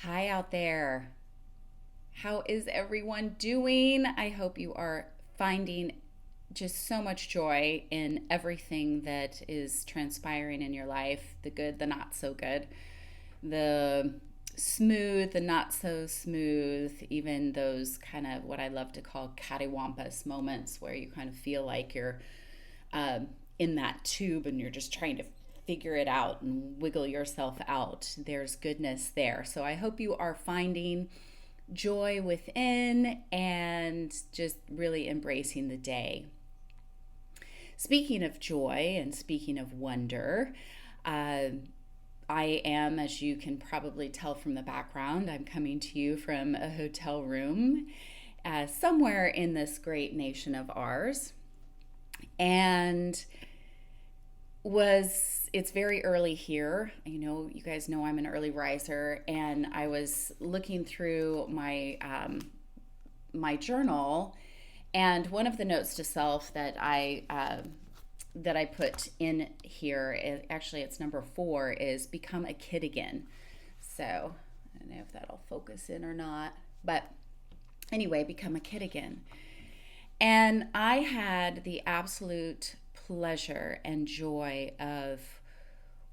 Hi out there. How is everyone doing? I hope you are finding just so much joy in everything that is transpiring in your life, the good, the not so good, the smooth, the not so smooth, even those kind of what I love to call cattywampus moments where you kind of feel like you're in that tube and you're just trying to figure it out and wiggle yourself out. There's goodness there. So I hope you are finding joy within and just really embracing the day. Speaking of joy and speaking of wonder, uh, I am, as you can probably tell from the background, I'm coming to you from a hotel room somewhere in this great nation of ours. And it's very early here. You guys know I'm an early riser, and I was looking through my journal, and one of the notes to self that I put in here actually it's number 4 is become a kid again. So I don't know if that'll focus in or not, but anyway, become a kid again. And I had the absolute pleasure and joy of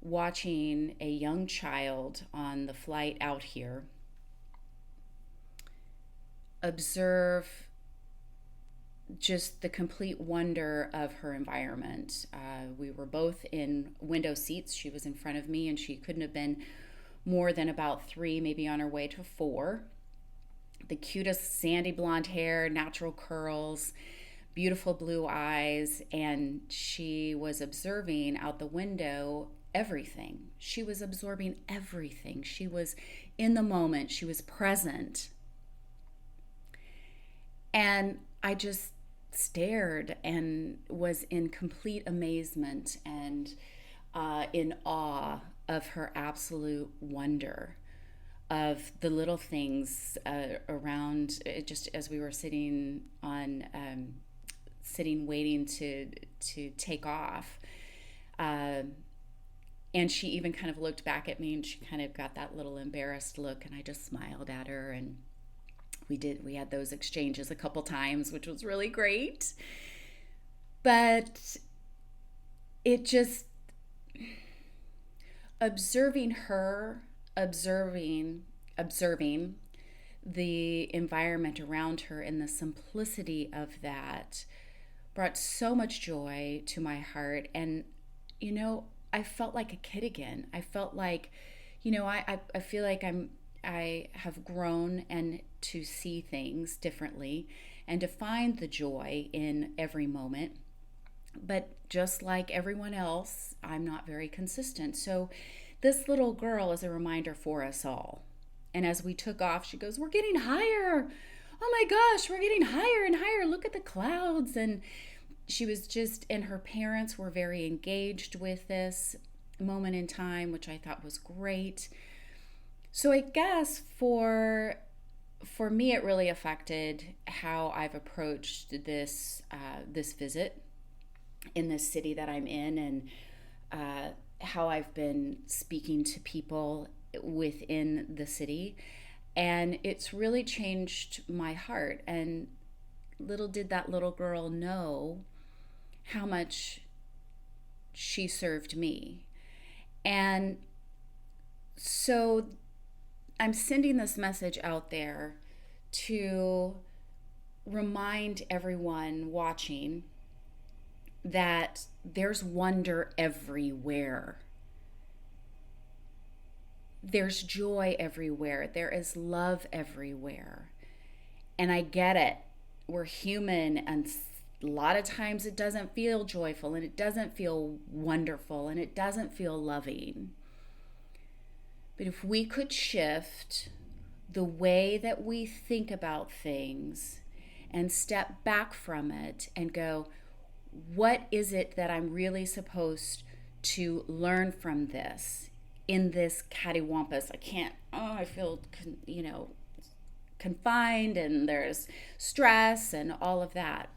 watching a young child on the flight out here observe just the complete wonder of her environment. We were both in window seats. She was in front of me, and she couldn't have been more than about 3, maybe on her way to 4. The cutest sandy blonde hair, natural curls, beautiful blue eyes, and she was observing out the window everything. She was absorbing everything. She was in the moment, she was present. And I just stared and was in complete amazement and in awe of her absolute wonder of the little things around just as we were sitting waiting to take off. And she even kind of looked back at me, and she kind of got that little embarrassed look, and I just smiled at her, and we had those exchanges a couple times, which was really great. But it just observing her, observing the environment around her and the simplicity of that brought so much joy to my heart. And I felt like a kid again. I felt like, I feel like I have grown and to see things differently and to find the joy in every moment. But just like everyone else, I'm not very consistent. So this little girl is a reminder for us all. And as we took off, she goes, "We're getting higher. Oh my gosh, we're getting higher and higher. Look at the clouds." And she was just, and her parents were very engaged with this moment in time, which I thought was great. So I guess for me, it really affected how I've approached this visit in this city that I'm in, and how I've been speaking to people within the city. And it's really changed my heart. And little did that little girl know how much she served me. And so I'm sending this message out there to remind everyone watching that there's wonder everywhere. There's joy everywhere. There is love everywhere. And I get it. We're human, and a lot of times it doesn't feel joyful, and it doesn't feel wonderful, and it doesn't feel loving. But if we could shift the way that we think about things and step back from it and go, what is it that I'm really supposed to learn from this in this cattywampus? I feel, confined, and there's stress and all of that.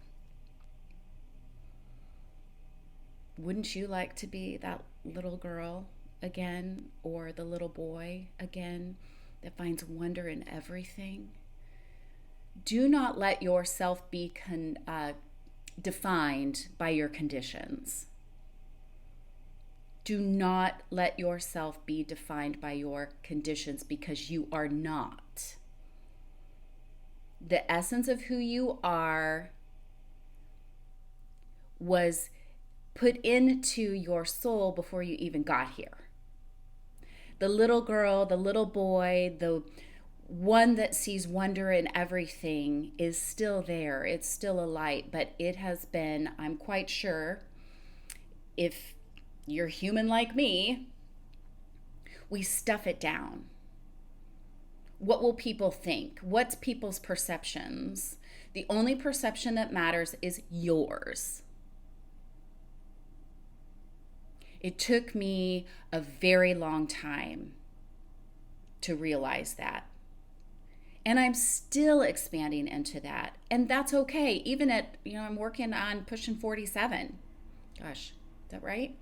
Wouldn't you like to be that little girl again, or the little boy again, that finds wonder in everything. Do not let yourself be defined by your conditions. Do not let yourself be defined by your conditions, because you are not. The essence of who you are was put into your soul before you even got here. The little girl, the little boy, the one that sees wonder in everything is still there. It's still a light, but it has been, I'm quite sure, if you're human like me, we stuff it down. What will people think? What's people's perceptions? The only perception that matters is yours. It took me a very long time to realize that. And I'm still expanding into that. And that's okay. Even at, I'm working on pushing 47. Gosh, is that right?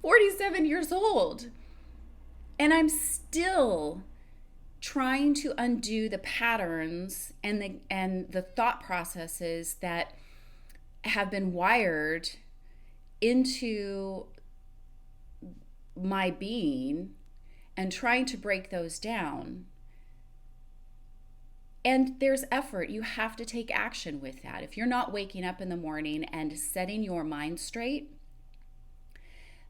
47 years old. And I'm still trying to undo the patterns and the thought processes that have been wired into my being, and trying to break those down. And there's effort. You have to take action with that. If you're not waking up in the morning and setting your mind straight,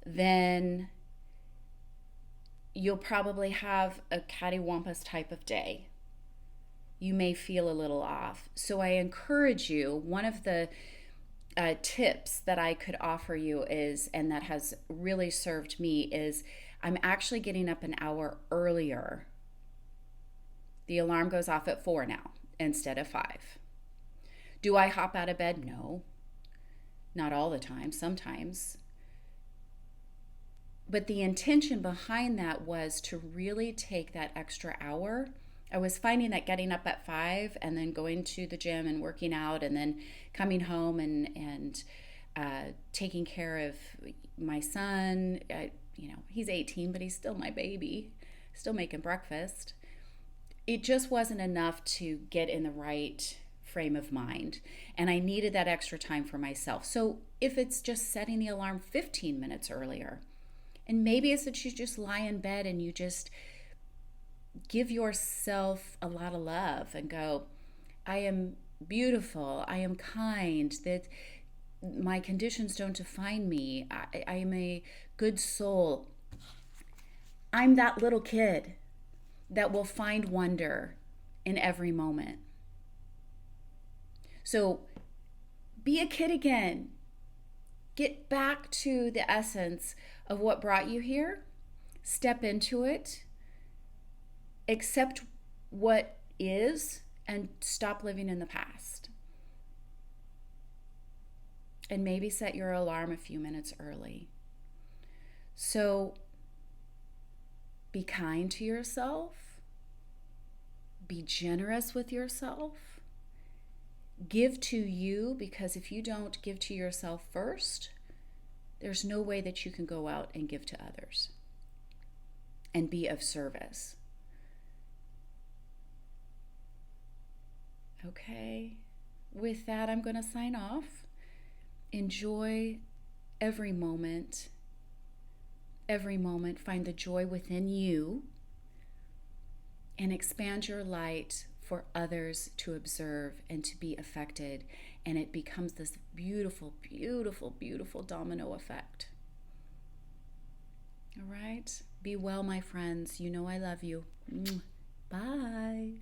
then you'll probably have a cattywampus type of day. You may feel a little off. So I encourage you, one of the tips that I could offer you is, and that has really served me, is I'm actually getting up an hour earlier. The alarm goes off at 4 now instead of 5. Do I hop out of bed? No. Not all the time, sometimes. But the intention behind that was to really take that extra hour. I was finding that getting up at 5 and then going to the gym and working out and then coming home and taking care of my son. He's 18, but he's still my baby, still making breakfast. It just wasn't enough to get in the right frame of mind. And I needed that extra time for myself. So if it's just setting the alarm 15 minutes earlier, and maybe it's that you just lie in bed and you just give yourself a lot of love and go, I am beautiful, I am kind, that my conditions don't define me, I am a good soul. I'm that little kid that will find wonder in every moment. So be a kid again. Get back to the essence of what brought you here. Step into it. Accept what is and stop living in the past. And maybe set your alarm a few minutes early. So be kind to yourself. Be generous with yourself. Give to you, because if you don't give to yourself first, there's no way that you can go out and give to others and be of service. Okay, with that, I'm going to sign off. Enjoy every moment. Every moment, find the joy within you and expand your light for others to observe and to be affected. And it becomes this beautiful, beautiful, beautiful domino effect. All right? Be well, my friends. You know I love you. Bye.